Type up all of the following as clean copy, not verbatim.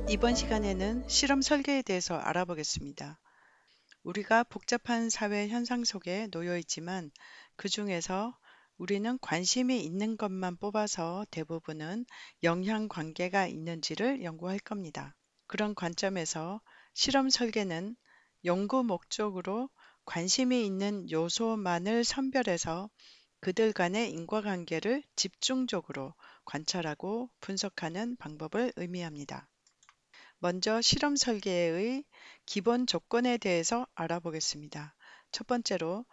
이번 시간에는 실험 설계에 대해서 알아보겠습니다. 우리가 복잡한 사회 현상 속에 놓여 있지만 그 중에서 우리는 관심이 있는 것만 뽑아서 대부분은 영향 관계가 있는지를 연구할 겁니다. 그런 관점에서 실험 설계는 연구 목적으로 관심이 있는 요소만을 선별해서 그들 간의 인과관계를 집중적으로 관찰하고 분석하는 방법을 의미합니다. 먼저 실험 설계의 기본 조건에 대해서 알아보겠습니다. 첫 번째로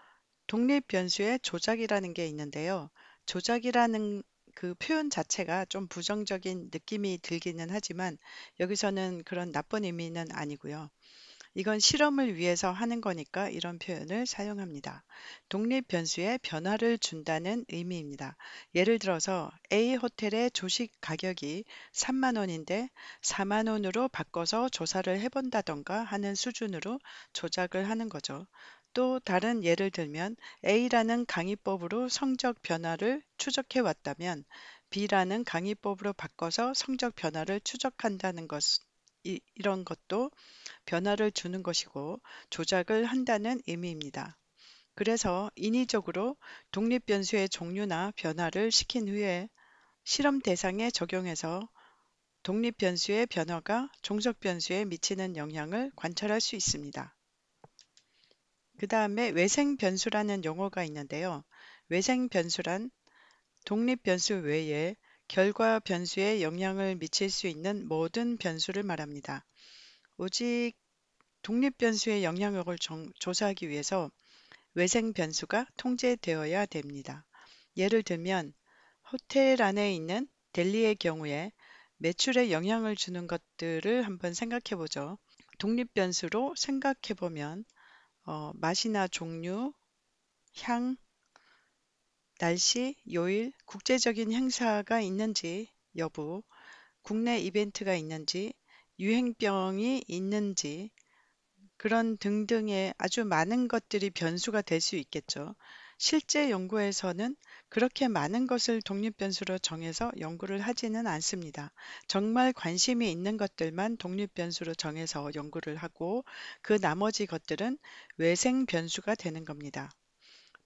독립 변수의 조작이라는 게 있는데요. 조작이라는 그 표현 자체가 좀 부정적인 느낌이 들기는 하지만 여기서는 그런 나쁜 의미는 아니고요. 이건 실험을 위해서 하는 거니까 이런 표현을 사용합니다. 독립 변수에 변화를 준다는 의미입니다. 예를 들어서 A 호텔의 조식 가격이 3만 원인데 4만 원으로 바꿔서 조사를 해본다던가 하는 수준으로 조작을 하는 거죠. 또 다른 예를 들면 A라는 강의법으로 성적 변화를 추적해 왔다면 B라는 강의법으로 바꿔서 성적 변화를 추적한다는 것, 이런 것도 변화를 주는 것이고 조작을 한다는 의미입니다. 그래서 인위적으로 독립 변수의 종류나 변화를 시킨 후에 실험 대상에 적용해서 독립 변수의 변화가 종속 변수에 미치는 영향을 관찰할 수 있습니다. 그 다음에 외생 변수라는 용어가 있는데요. 외생 변수란 독립 변수 외에 결과 변수에 영향을 미칠 수 있는 모든 변수를 말합니다. 오직 독립 변수의 영향력을 조사하기 위해서 외생 변수가 통제되어야 됩니다. 예를 들면 호텔 안에 있는 델리의 경우에 매출에 영향을 주는 것들을 한번 생각해 보죠. 독립 변수로 생각해 보면 맛이나 종류, 향, 날씨, 요일, 국제적인 행사가 있는지 여부, 국내 이벤트가 있는지, 유행병이 있는지, 그런 등등의 아주 많은 것들이 변수가 될 수 있겠죠. 실제 연구에서는 그렇게 많은 것을 독립 변수로 정해서 연구를 하지는 않습니다. 정말 관심이 있는 것들만 독립 변수로 정해서 연구를 하고 그 나머지 것들은 외생 변수가 되는 겁니다.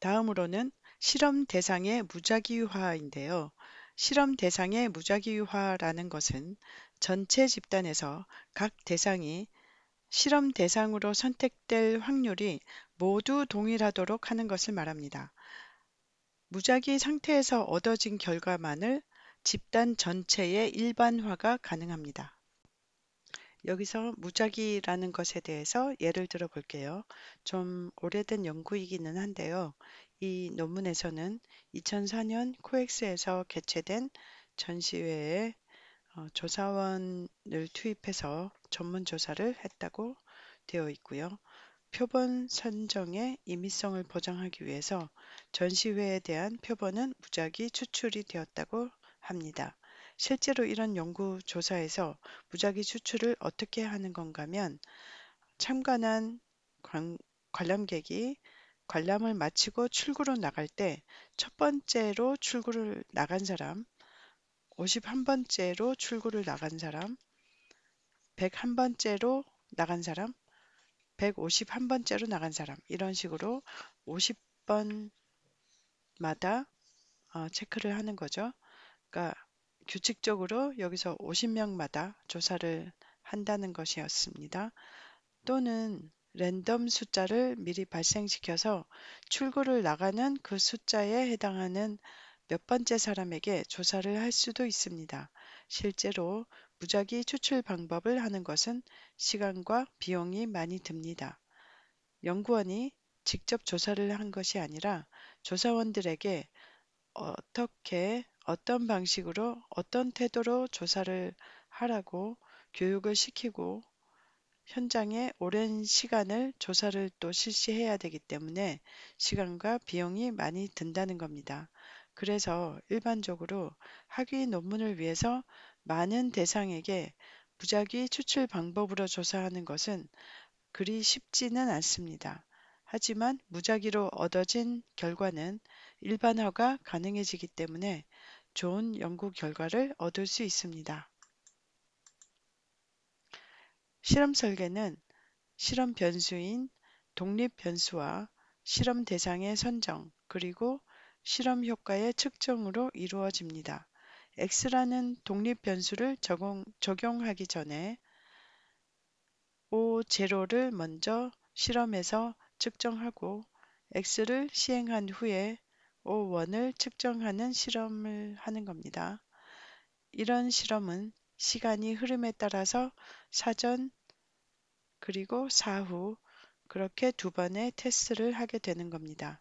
다음으로는 실험 대상의 무작위화인데요. 실험 대상의 무작위화라는 것은 전체 집단에서 각 대상이 실험 대상으로 선택될 확률이 모두 동일하도록 하는 것을 말합니다. 무작위 상태에서 얻어진 결과만을 집단 전체에 일반화가 가능합니다. 여기서 무작위라는 것에 대해서 예를 들어 볼게요. 좀 오래된 연구이기는 한데요. 이 논문에서는 2004년 코엑스에서 개최된 전시회에 조사원을 투입해서 전문 조사를 했다고 되어 있고요. 표본 선정의 임의성을 보장하기 위해서 전시회에 대한 표본은 무작위 추출이 되었다고 합니다. 실제로 이런 연구 조사에서 무작위 추출을 어떻게 하는 건가면 참관한 관람객이 관람을 마치고 출구로 나갈 때 첫 번째로 출구를 나간 사람, 51번째로 출구를 나간 사람, 101번째로 나간 사람, 151번째로 나간 사람 이런 식으로 50번마다 체크를 하는 거죠. 그러니까 규칙적으로 여기서 50명마다 조사를 한다는 것이었습니다. 또는 랜덤 숫자를 미리 발생시켜서 출구를 나가는 그 숫자에 해당하는 몇 번째 사람에게 조사를 할 수도 있습니다. 실제로 무작위 추출 방법을 하는 것은 시간과 비용이 많이 듭니다. 연구원이 직접 조사를 한 것이 아니라 조사원들에게 어떻게, 어떤 방식으로, 어떤 태도로 조사를 하라고 교육을 시키고 현장에 오랜 시간을 조사를 또 실시해야 되기 때문에 시간과 비용이 많이 든다는 겁니다. 그래서 일반적으로 학위 논문을 위해서 많은 대상에게 무작위 추출 방법으로 조사하는 것은 그리 쉽지는 않습니다. 하지만 무작위로 얻어진 결과는 일반화가 가능해지기 때문에 좋은 연구 결과를 얻을 수 있습니다. 실험 설계는 실험 변수인 독립 변수와 실험 대상의 선정, 그리고 실험 효과의 측정으로 이루어집니다. x라는 독립 변수를 적용하기 전에 O0를 먼저 실험에서 측정하고 x를 시행한 후에 O1을 측정하는 실험을 하는 겁니다. 이런 실험은 시간이 흐름에 따라서 사전 그리고 사후 그렇게 두 번의 테스트를 하게 되는 겁니다.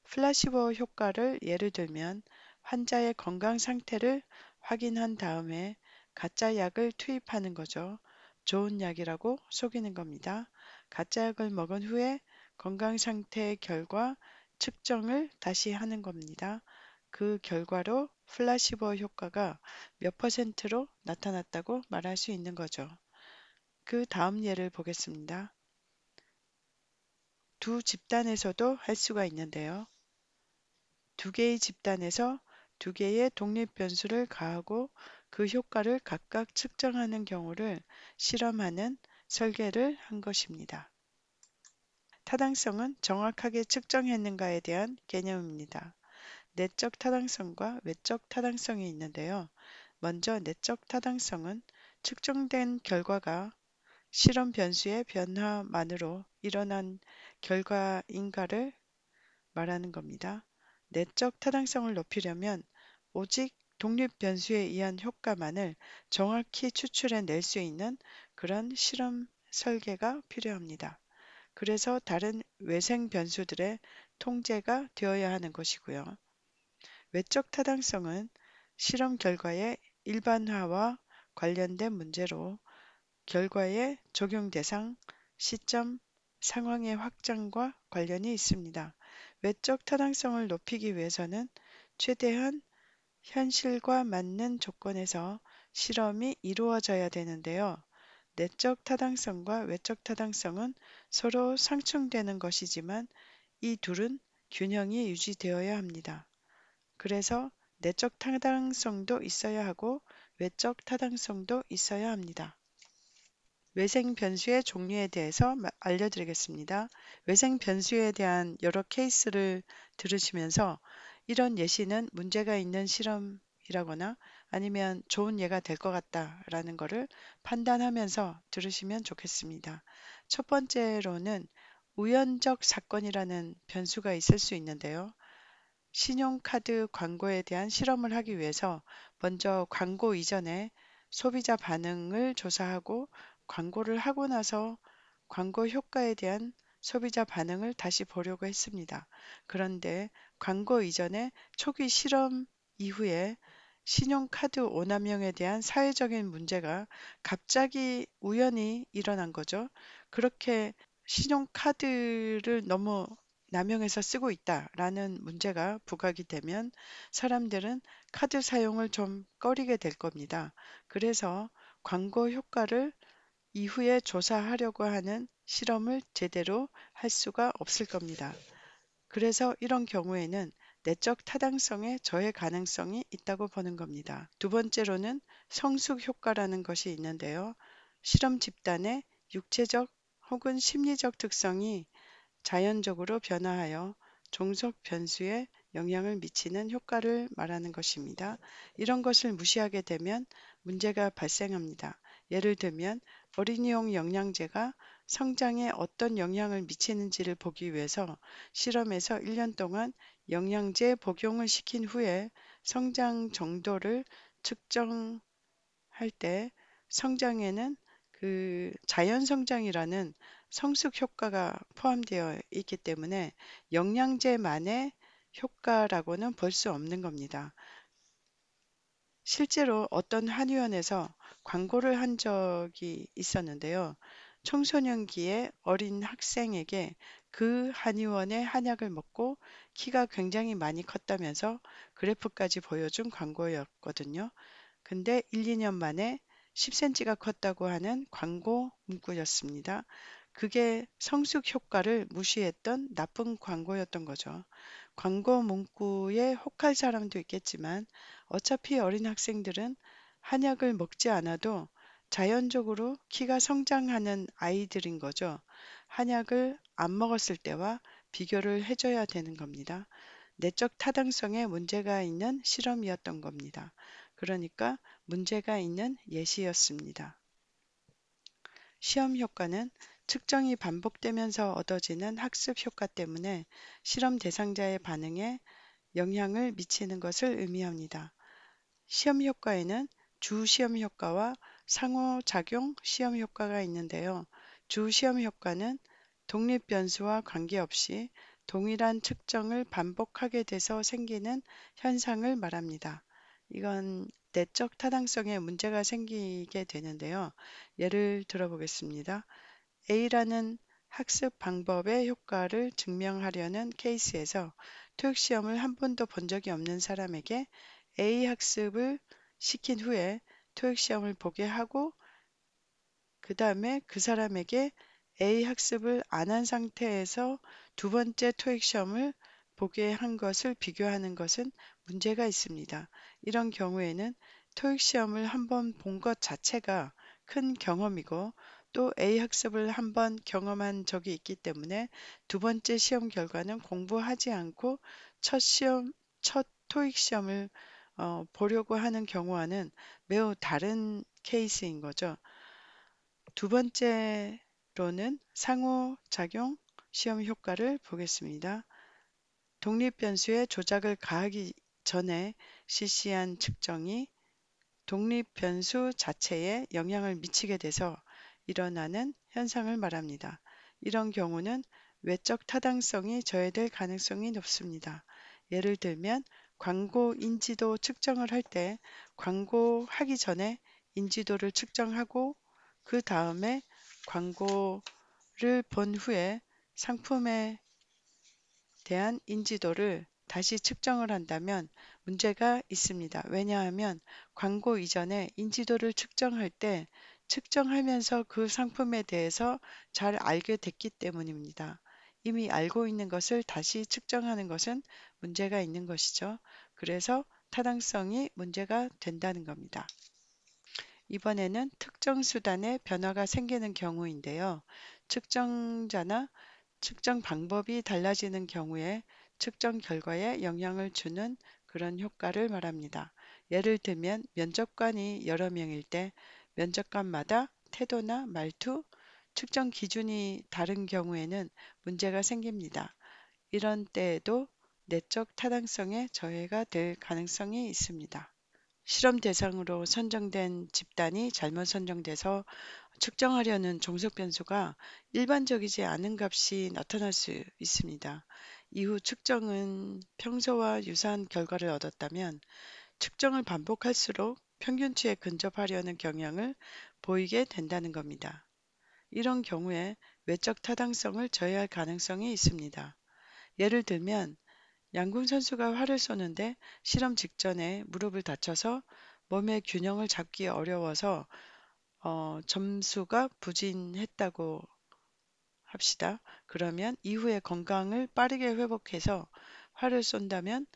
플라시보 효과를 예를 들면 환자의 건강 상태를 확인한 다음에 가짜 약을 투입하는 거죠. 좋은 약이라고 속이는 겁니다. 가짜 약을 먹은 후에 건강 상태 결과 측정을 다시 하는 겁니다. 그 결과로 플라시보 효과가 몇 퍼센트로 나타났다고 말할 수 있는 거죠. 그 다음 예를 보겠습니다. 두 집단에서도 할 수가 있는데요. 두 개의 집단에서 두 개의 독립 변수를 가하고 그 효과를 각각 측정하는 경우를 실험하는 설계를 한 것입니다. 타당성은 정확하게 측정했는가에 대한 개념입니다. 내적 타당성과 외적 타당성이 있는데요. 먼저 내적 타당성은 측정된 결과가 실험 변수의 변화만으로 일어난 결과인가를 말하는 겁니다. 내적 타당성을 높이려면 오직 독립 변수에 의한 효과만을 정확히 추출해 낼 수 있는 그런 실험 설계가 필요합니다. 그래서 다른 외생 변수들의 통제가 되어야 하는 것이고요. 외적 타당성은 실험 결과의 일반화와 관련된 문제로 결과의 적용 대상, 시점, 상황의 확장과 관련이 있습니다. 외적 타당성을 높이기 위해서는 최대한 현실과 맞는 조건에서 실험이 이루어져야 되는데요. 내적 타당성과 외적 타당성은 서로 상충되는 것이지만 이 둘은 균형이 유지되어야 합니다. 그래서 내적 타당성도 있어야 하고 외적 타당성도 있어야 합니다. 외생 변수의 종류에 대해서 알려드리겠습니다. 외생 변수에 대한 여러 케이스를 들으시면서 이런 예시는 문제가 있는 실험이라거나 아니면 좋은 예가 될 것 같다라는 것을 판단하면서 들으시면 좋겠습니다. 첫 번째로는 우연적 사건이라는 변수가 있을 수 있는데요. 신용카드 광고에 대한 실험을 하기 위해서 먼저 광고 이전에 소비자 반응을 조사하고 광고를 하고 나서 광고 효과에 대한 소비자 반응을 다시 보려고 했습니다. 그런데 광고 이전에 초기 실험 이후에 신용카드 오남용에 대한 사회적인 문제가 갑자기 우연히 일어난 거죠. 그렇게 신용카드를 너무 남용해서 쓰고 있다라는 문제가 부각이 되면 사람들은 카드 사용을 좀 꺼리게 될 겁니다. 그래서 광고 효과를 이후에 조사하려고 하는 실험을 제대로 할 수가 없을 겁니다. 그래서 이런 경우에는 내적 타당성의 저해 가능성이 있다고 보는 겁니다. 두 번째로는 성숙 효과라는 것이 있는데요. 실험 집단의 육체적 혹은 심리적 특성이 자연적으로 변화하여 종속 변수에 영향을 미치는 효과를 말하는 것입니다. 이런 것을 무시하게 되면 문제가 발생합니다. 예를 들면 어린이용 영양제가 성장에 어떤 영향을 미치는지를 보기 위해서 실험에서 1년 동안 영양제 복용을 시킨 후에 성장 정도를 측정할 때 성장에는 그 자연 성장이라는 성숙 효과가 포함되어 있기 때문에 영양제만의 효과라고는 볼 수 없는 겁니다. 실제로 어떤 한의원에서 광고를 한 적이 있었는데요. 청소년기의 어린 학생에게 그 한의원의 한약을 먹고 키가 굉장히 많이 컸다면서 그래프까지 보여준 광고였거든요. 근데 1, 2년 만에 10cm가 컸다고 하는 광고 문구였습니다. 그게 성숙 효과를 무시했던 나쁜 광고였던 거죠. 광고 문구에 혹할 사람도 있겠지만 어차피 어린 학생들은 한약을 먹지 않아도 자연적으로 키가 성장하는 아이들인 거죠. 한약을 안 먹었을 때와 비교를 해줘야 되는 겁니다. 내적 타당성에 문제가 있는 실험이었던 겁니다. 그러니까 문제가 있는 예시였습니다. 시험 효과는 측정이 반복되면서 얻어지는 학습 효과 때문에 실험 대상자의 반응에 영향을 미치는 것을 의미합니다. 시험 효과에는 주 시험 효과와 상호작용 시험 효과가 있는데요. 주 시험 효과는 독립 변수와 관계없이 동일한 측정을 반복하게 돼서 생기는 현상을 말합니다. 이건 내적 타당성에 문제가 생기게 되는데요. 예를 들어보겠습니다. A라는 학습 방법의 효과를 증명하려는 케이스에서 토익 시험을 한 번도 본 적이 없는 사람에게 A 학습을 시킨 후에 토익 시험을 보게 하고 그 다음에 그 사람에게 A 학습을 안 한 상태에서 두 번째 토익 시험을 보게 한 것을 비교하는 것은 문제가 있습니다. 이런 경우에는 토익 시험을 한 번 본 것 자체가 큰 경험이고 또 A 학습을 한 번 경험한 적이 있기 때문에 두 번째 시험 결과는 공부하지 않고 첫 토익 시험을 보려고 하는 경우와는 매우 다른 케이스인 거죠. 두 번째로는 상호작용 시험 효과를 보겠습니다. 독립 변수의 조작을 가하기 전에 실시한 측정이 독립 변수 자체에 영향을 미치게 돼서 일어나는 현상을 말합니다. 이런 경우는 외적 타당성이 저해될 가능성이 높습니다. 예를 들면 광고 인지도 측정을 할 때 광고하기 전에 인지도를 측정하고 그 다음에 광고를 본 후에 상품에 대한 인지도를 다시 측정을 한다면 문제가 있습니다. 왜냐하면 광고 이전에 인지도를 측정할 때 측정하면서 그 상품에 대해서 잘 알게 됐기 때문입니다. 이미 알고 있는 것을 다시 측정하는 것은 문제가 있는 것이죠. 그래서 타당성이 문제가 된다는 겁니다. 이번에는 특정 수단에 변화가 생기는 경우인데요. 측정자나 측정 방법이 달라지는 경우에 측정 결과에 영향을 주는 그런 효과를 말합니다. 예를 들면 면접관이 여러 명일 때 면접관마다 태도나 말투, 측정 기준이 다른 경우에는 문제가 생깁니다. 이런 때에도 내적 타당성에 저해가 될 가능성이 있습니다. 실험 대상으로 선정된 집단이 잘못 선정돼서 측정하려는 종속 변수가 일반적이지 않은 값이 나타날 수 있습니다. 이후 측정은 평소와 유사한 결과를 얻었다면 측정을 반복할수록 평균치에 근접하려는 경향을 보이게 된다는 겁니다. 이런 경우에 외적 타당성을 저해할 가능성이 있습니다. 예를 들면 양궁 선수가 활을 쏘는데 실험 직전에 무릎을 다쳐서 몸의 균형을 잡기 어려워서 점수가 부진했다고 합시다. 그러면 이후에 건강을 빠르게 회복해서 활을 쏜다면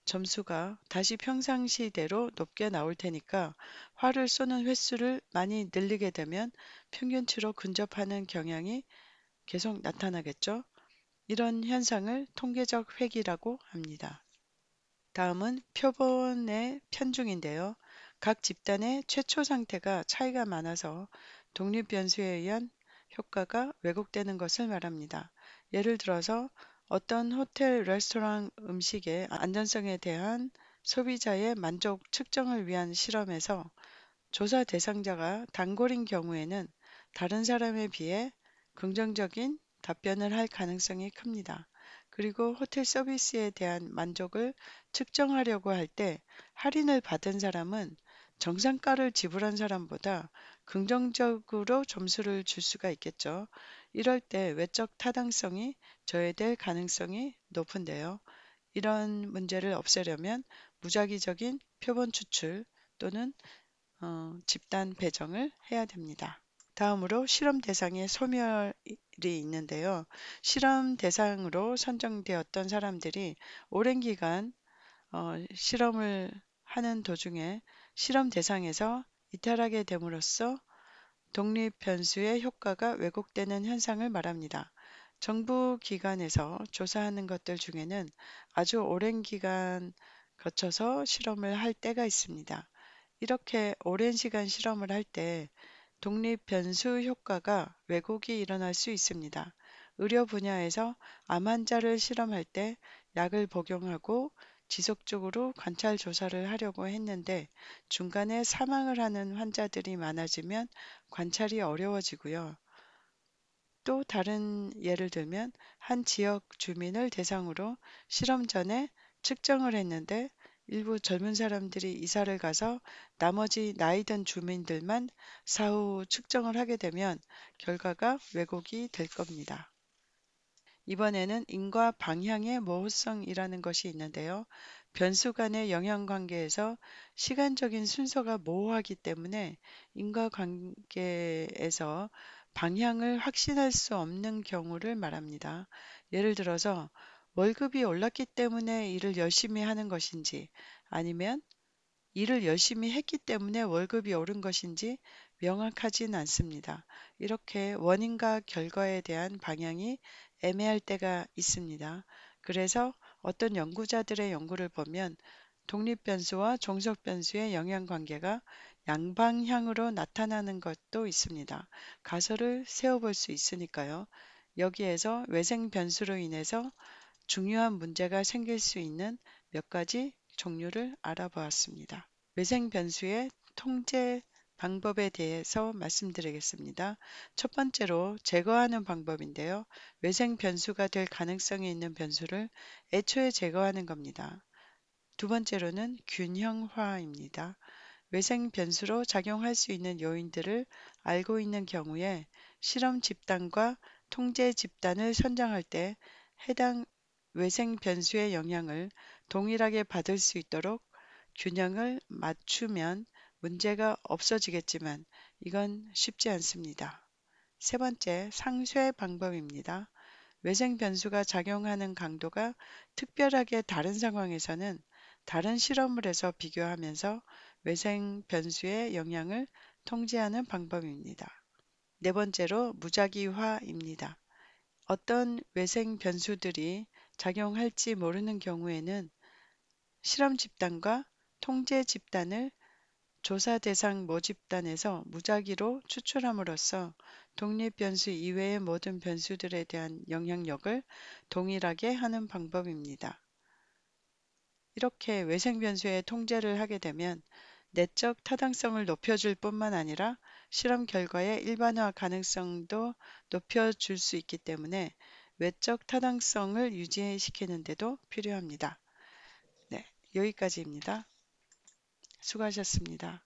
점수가 다시 평상시대로 높게 나올 테니까 활을 쏘는 횟수를 많이 늘리게 되면 평균치로 근접하는 경향이 계속 나타나겠죠. 이런 현상을 통계적 회귀라고 합니다. 다음은 표본의 편중인데요. 각 집단의 최초 상태가 차이가 많아서 독립 변수에 의한 효과가 왜곡되는 것을 말합니다. 예를 들어서 어떤 호텔 레스토랑 음식의 안전성에 대한 소비자의 만족 측정을 위한 실험에서 조사 대상자가 단골인 경우에는 다른 사람에 비해 긍정적인 답변을 할 가능성이 큽니다. 그리고 호텔 서비스에 대한 만족을 측정하려고 할 때 할인을 받은 사람은 정상가를 지불한 사람보다 긍정적으로 점수를 줄 수가 있겠죠. 이럴 때 외적 타당성이 저해될 가능성이 높은데요. 이런 문제를 없애려면 무작위적인 표본 추출 또는 집단 배정을 해야 됩니다. 다음으로 실험 대상의 소멸이 있는데요. 실험 대상으로 선정되었던 사람들이 오랜 기간 실험을 하는 도중에 실험 대상에서 이탈하게 됨으로써 독립 변수의 효과가 왜곡되는 현상을 말합니다. 정부 기관에서 조사하는 것들 중에는 아주 오랜 기간 거쳐서 실험을 할 때가 있습니다. 이렇게 오랜 시간 실험을 할 때 독립 변수 효과가 왜곡이 일어날 수 있습니다. 의료 분야에서 암 환자를 실험할 때 약을 복용하고 지속적으로 관찰 조사를 하려고 했는데 중간에 사망을 하는 환자들이 많아지면 관찰이 어려워지고요. 또 다른 예를 들면 한 지역 주민을 대상으로 실험 전에 측정을 했는데 일부 젊은 사람들이 이사를 가서 나머지 나이 든 주민들만 사후 측정을 하게 되면 결과가 왜곡이 될 겁니다. 이번에는 인과 방향의 모호성이라는 것이 있는데요. 변수 간의 영향관계에서 시간적인 순서가 모호하기 때문에 인과관계에서 방향을 확신할 수 없는 경우를 말합니다. 예를 들어서 월급이 올랐기 때문에 일을 열심히 하는 것인지 아니면 일을 열심히 했기 때문에 월급이 오른 것인지 명확하진 않습니다. 이렇게 원인과 결과에 대한 방향이 애매할 때가 있습니다. 그래서 어떤 연구자들의 연구를 보면 독립변수와 종속변수의 영향관계가 양방향으로 나타나는 것도 있습니다. 가설을 세워볼 수 있으니까요. 여기에서 외생 변수로 인해서 중요한 문제가 생길 수 있는 몇 가지 종류를 알아보았습니다. 외생 변수의 통제 방법에 대해서 말씀드리겠습니다. 첫 번째로 제거하는 방법인데요. 외생 변수가 될 가능성이 있는 변수를 애초에 제거하는 겁니다. 두 번째로는 균형화입니다. 외생 변수로 작용할 수 있는 요인들을 알고 있는 경우에 실험 집단과 통제 집단을 선정할 때 해당 외생 변수의 영향을 동일하게 받을 수 있도록 균형을 맞추면 문제가 없어지겠지만 이건 쉽지 않습니다. 세 번째, 상쇄 방법입니다. 외생 변수가 작용하는 강도가 특별하게 다른 상황에서는 다른 실험을 해서 비교하면서 외생 변수의 영향을 통제하는 방법입니다. 네 번째로 무작위화입니다. 어떤 외생 변수들이 작용할지 모르는 경우에는 실험 집단과 통제 집단을 조사 대상 모집단에서 무작위로 추출함으로써 독립 변수 이외의 모든 변수들에 대한 영향력을 동일하게 하는 방법입니다. 이렇게 외생 변수의 통제를 하게 되면 내적 타당성을 높여줄 뿐만 아니라 실험 결과의 일반화 가능성도 높여줄 수 있기 때문에 외적 타당성을 유지시키는 데도 필요합니다. 네, 여기까지입니다. 수고하셨습니다.